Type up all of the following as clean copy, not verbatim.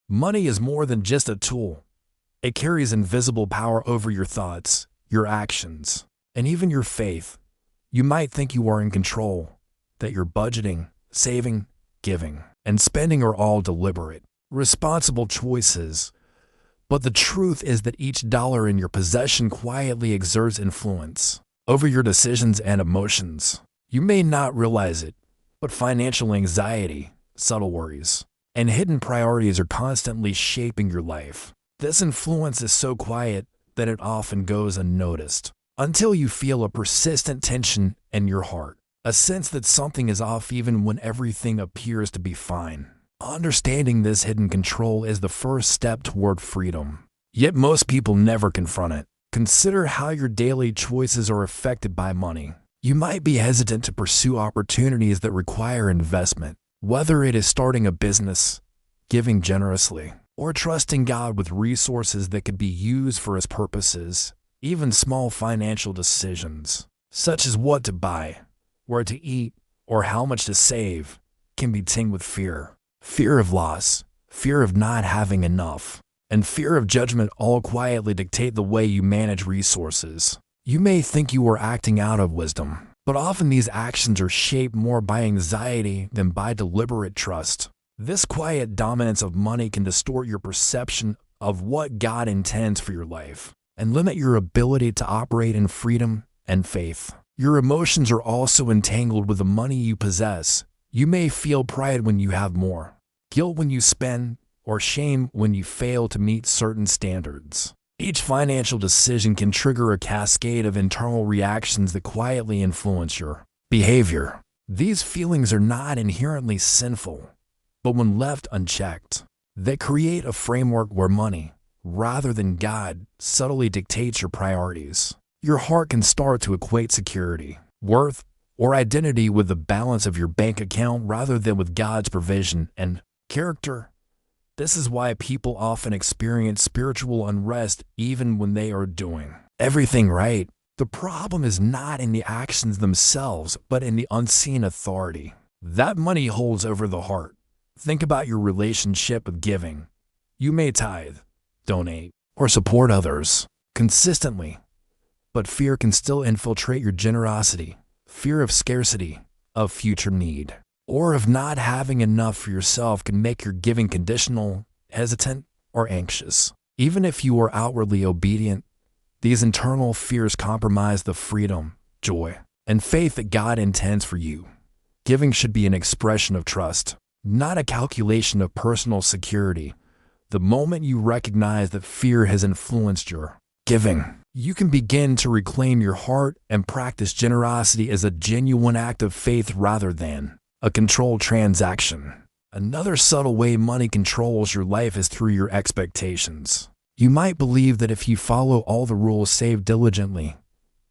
Money is more than just a tool. It carries invisible power over your thoughts, your actions, and even your faith. You might think you are in control, that your budgeting, saving, giving, and spending are all deliberate, responsible choices. But the truth is that each dollar in your possession quietly exerts influence over your decisions and emotions. You may not realize it, but financial anxiety, subtle worries, and hidden priorities are constantly shaping your life. This influence is so quiet that it often goes unnoticed, until you feel a persistent tension in your heart, a sense that something is off even when everything appears to be fine. Understanding this hidden control is the first step toward freedom. Yet most people never confront it. Consider how your daily choices are affected by money. You might be hesitant to pursue opportunities that require investment, whether it is starting a business, giving generously, or trusting God with resources that could be used for His purposes. Even small financial decisions, such as what to buy, where to eat, or how much to save, can be tinged with fear. Fear of loss, fear of not having enough, and fear of judgment all quietly dictate the way you manage resources. You may think you are acting out of wisdom, but often these actions are shaped more by anxiety than by deliberate trust. This quiet dominance of money can distort your perception of what God intends for your life and limit your ability to operate in freedom and faith. Your emotions are also entangled with the money you possess. You may feel pride when you have more, guilt when you spend, or shame when you fail to meet certain standards. Each financial decision can trigger a cascade of internal reactions that quietly influence your behavior. These feelings are not inherently sinful, but when left unchecked, they create a framework where money, rather than God, subtly dictates your priorities. Your heart can start to equate security, worth, or identity with the balance of your bank account rather than with God's provision and character. This is why people often experience spiritual unrest even when they are doing everything right. The problem is not in the actions themselves, but in the unseen authority that money holds over the heart. Think about your relationship with giving. You may tithe, donate, or support others consistently, but fear can still infiltrate your generosity. Fear of scarcity, of future need, or of not having enough for yourself can make your giving conditional, hesitant, or anxious. Even if you are outwardly obedient, these internal fears compromise the freedom, joy, and faith that God intends for you. Giving should be an expression of trust, not a calculation of personal security. The moment you recognize that fear has influenced your giving, you can begin to reclaim your heart and practice generosity as a genuine act of faith rather than a controlled transaction. Another subtle way money controls your life is through your expectations. You might believe that if you follow all the rules, save diligently,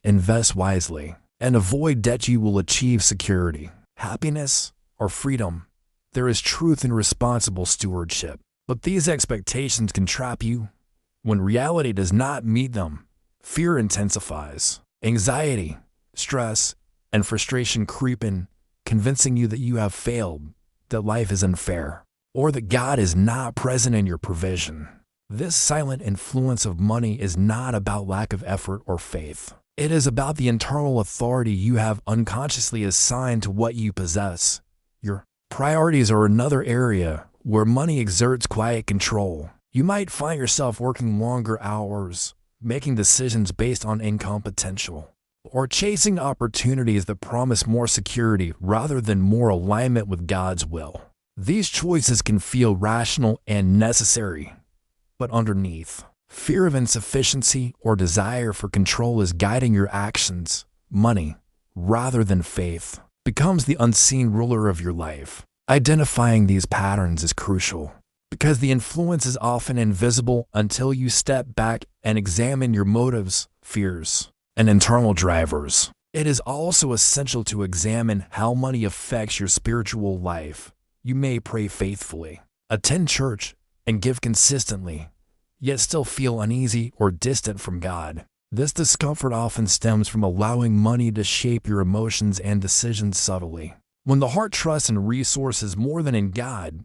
invest wisely, and avoid debt, you will achieve security, happiness, or freedom. There is truth in responsible stewardship, but these expectations can trap you. When reality does not meet them, fear intensifies. Anxiety, stress, and frustration creep in, convincing you that you have failed, that life is unfair, or that God is not present in your provision. This silent influence of money is not about lack of effort or faith. It is about the internal authority you have unconsciously assigned to what you possess. Your priorities are another area where money exerts quiet control. You might find yourself working longer hours, making decisions based on income potential, or chasing opportunities that promise more security rather than more alignment with God's will. These choices can feel rational and necessary, but underneath, fear of insufficiency or desire for control is guiding your actions. Money, rather than faith, becomes the unseen ruler of your life. Identifying these patterns is crucial, because the influence is often invisible until you step back and examine your motives, fears, and internal drivers. It is also essential to examine how money affects your spiritual life. You may pray faithfully, attend church, and give consistently, yet still feel uneasy or distant from God. This discomfort often stems from allowing money to shape your emotions and decisions subtly. When the heart trusts in resources more than in God,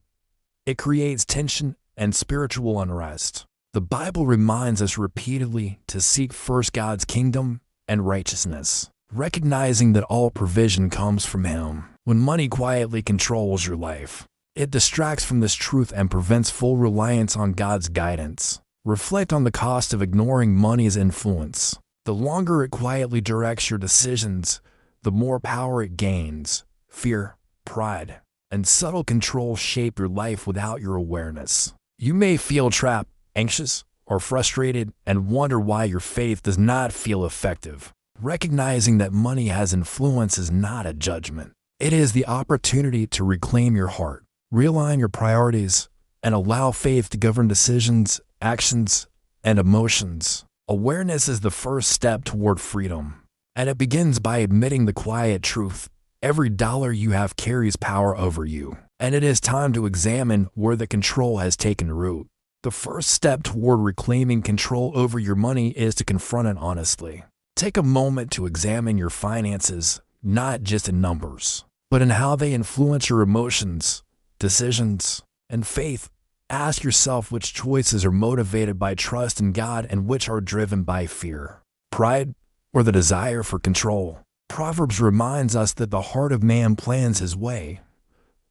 it creates tension and spiritual unrest. The Bible reminds us repeatedly to seek first God's kingdom and righteousness, recognizing that all provision comes from Him. When money quietly controls your life, it distracts from this truth and prevents full reliance on God's guidance. Reflect on the cost of ignoring money's influence. The longer it quietly directs your decisions, the more power it gains. Fear, pride, and subtle control shape your life without your awareness. You may feel trapped, anxious, or frustrated and wonder why your faith does not feel effective. Recognizing that money has influence is not a judgment. It is the opportunity to reclaim your heart, realign your priorities, and allow faith to govern decisions, actions, and emotions. Awareness is the first step toward freedom, and it begins by admitting the quiet truth. Every dollar you have carries power over you, and it is time to examine where the control has taken root. The first step toward reclaiming control over your money is to confront it honestly. Take a moment to examine your finances, not just in numbers, but in how they influence your emotions, decisions, and faith. Ask yourself which choices are motivated by trust in God and which are driven by fear, pride, or the desire for control. Proverbs reminds us that the heart of man plans his way,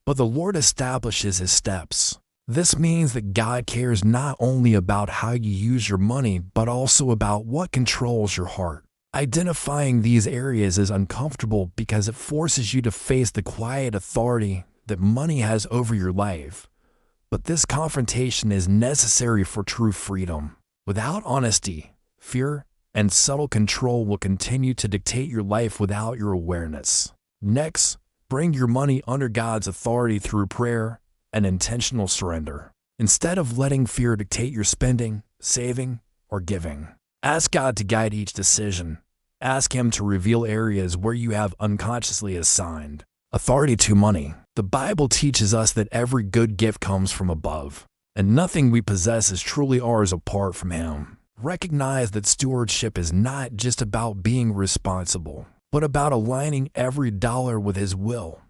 but the Lord establishes his steps. This means that God cares not only about how you use your money, but also about what controls your heart. Identifying these areas is uncomfortable because it forces you to face the quiet authority that money has over your life. But this confrontation is necessary for true freedom. Without honesty, fear and subtle control will continue to dictate your life without your awareness. Next, bring your money under God's authority through prayer and intentional surrender. Instead of letting fear dictate your spending, saving, or giving, ask God to guide each decision. Ask Him to reveal areas where you have unconsciously assigned authority to money. The Bible teaches us that every good gift comes from above, and nothing we possess is truly ours apart from Him. Recognize that stewardship is not just about being responsible, but about aligning every dollar with His will.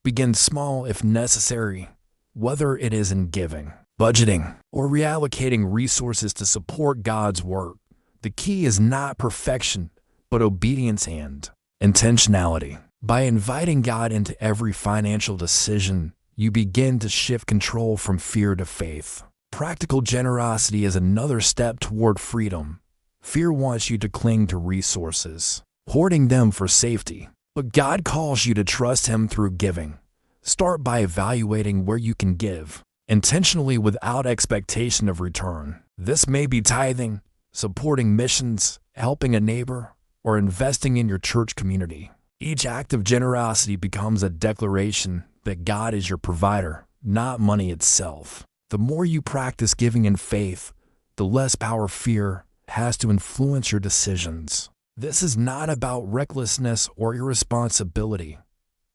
Begin small if necessary, whether it is in giving, budgeting, or reallocating resources to support God's work. The key is not perfection, but obedience and intentionality. By inviting God into every financial decision, you begin to shift control from fear to faith. Practical generosity is another step toward freedom. Fear wants you to cling to resources, hoarding them for safety. But God calls you to trust Him through giving. Start by evaluating where you can give, intentionally without expectation of return. This may be tithing, supporting missions, helping a neighbor, or investing in your church community. Each act of generosity becomes a declaration that God is your provider, not money itself. The more you practice giving in faith, the less power fear has to influence your decisions. This is not about recklessness or irresponsibility.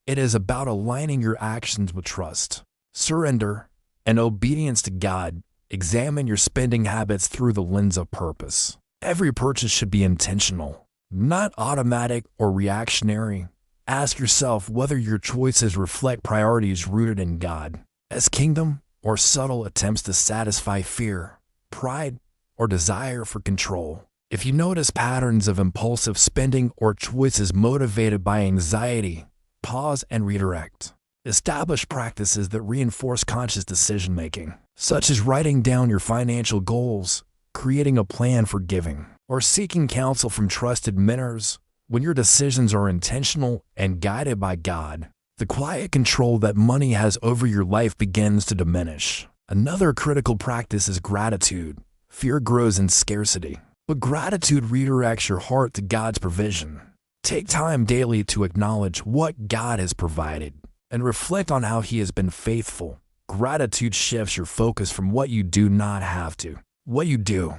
It is about aligning your actions with trust, surrender, and obedience to God. Examine your spending habits through the lens of purpose. Every purchase should be intentional, not automatic or reactionary. Ask yourself whether your choices reflect priorities rooted in God, as kingdom, or subtle attempts to satisfy fear, pride, or desire for control. If you notice patterns of impulsive spending or choices motivated by anxiety, pause and redirect. Establish practices that reinforce conscious decision-making, such as writing down your financial goals, creating a plan for giving, or seeking counsel from trusted mentors. When your decisions are intentional and guided by God, the quiet control that money has over your life begins to diminish. Another critical practice is gratitude. Fear grows in scarcity, but gratitude redirects your heart to God's provision. Take time daily to acknowledge what God has provided and reflect on how He has been faithful. Gratitude shifts your focus from what you do not have to what you do,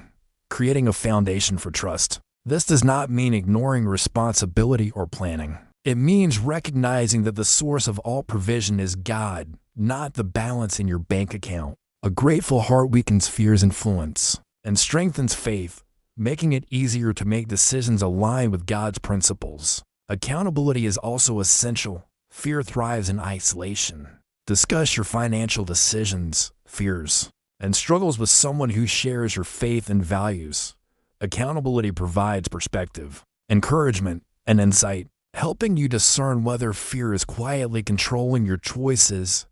creating a foundation for trust. This does not mean ignoring responsibility or planning. It means recognizing that the source of all provision is God, not the balance in your bank account. A grateful heart weakens fear's influence and strengthens faith, making it easier to make decisions aligned with God's principles. Accountability is also essential. Fear thrives in isolation. Discuss your financial decisions, fears, and struggles with someone who shares your faith and values. Accountability provides perspective, encouragement, and insight, helping you discern whether fear is quietly controlling your choices.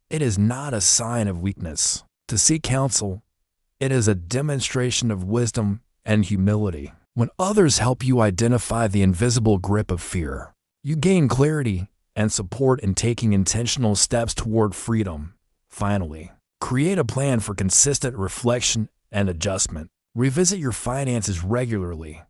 It is not a sign of weakness to seek counsel. It is a demonstration of wisdom and humility. When others help you identify the invisible grip of fear, you gain clarity and support in taking intentional steps toward freedom. Finally, create a plan for consistent reflection and adjustment. Revisit your finances regularly,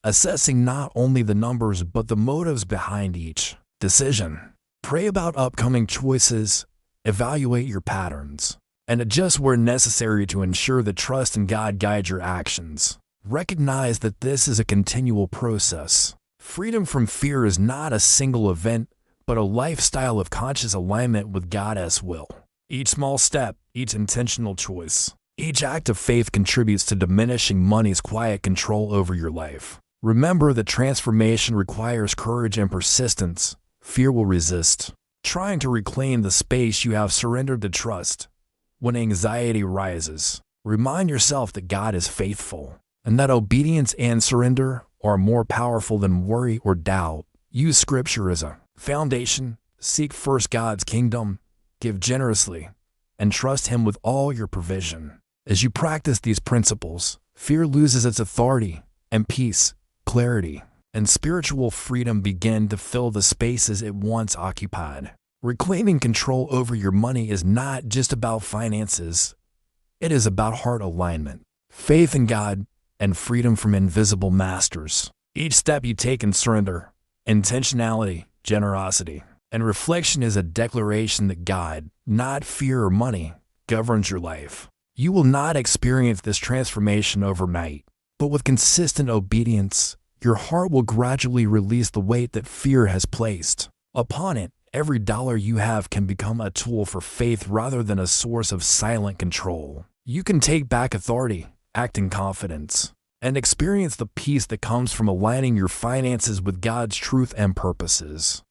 assessing not only the numbers but the motives behind each decision. Pray about upcoming choices, evaluate your patterns, and adjust where necessary to ensure that trust in God guides your actions. Recognize that this is a continual process. Freedom from fear is not a single event, but a lifestyle of conscious alignment with God's will. Each small step, each intentional choice, each act of faith contributes to diminishing money's quiet control over your life. Remember that transformation requires courage and persistence. Fear will resist, trying to reclaim the space you have surrendered to trust. When anxiety rises, remind yourself that God is faithful, and that obedience and surrender are more powerful than worry or doubt. Use Scripture as a foundation. Seek first God's kingdom, give generously, and trust Him with all your provision. As you practice these principles, fear loses its authority, and peace, clarity, and spiritual freedom begin to fill the spaces it once occupied. Reclaiming control over your money is not just about finances. It is about heart alignment, faith in God, and freedom from invisible masters. Each step you take in surrender, intentionality, generosity, and reflection is a declaration that God, not fear or money, governs your life. You will not experience this transformation overnight, but with consistent obedience, your heart will gradually release the weight that fear has placed upon it. Every dollar you have can become a tool for faith rather than a source of silent control. You can take back authority, act in confidence, and experience the peace that comes from aligning your finances with God's truth and purposes.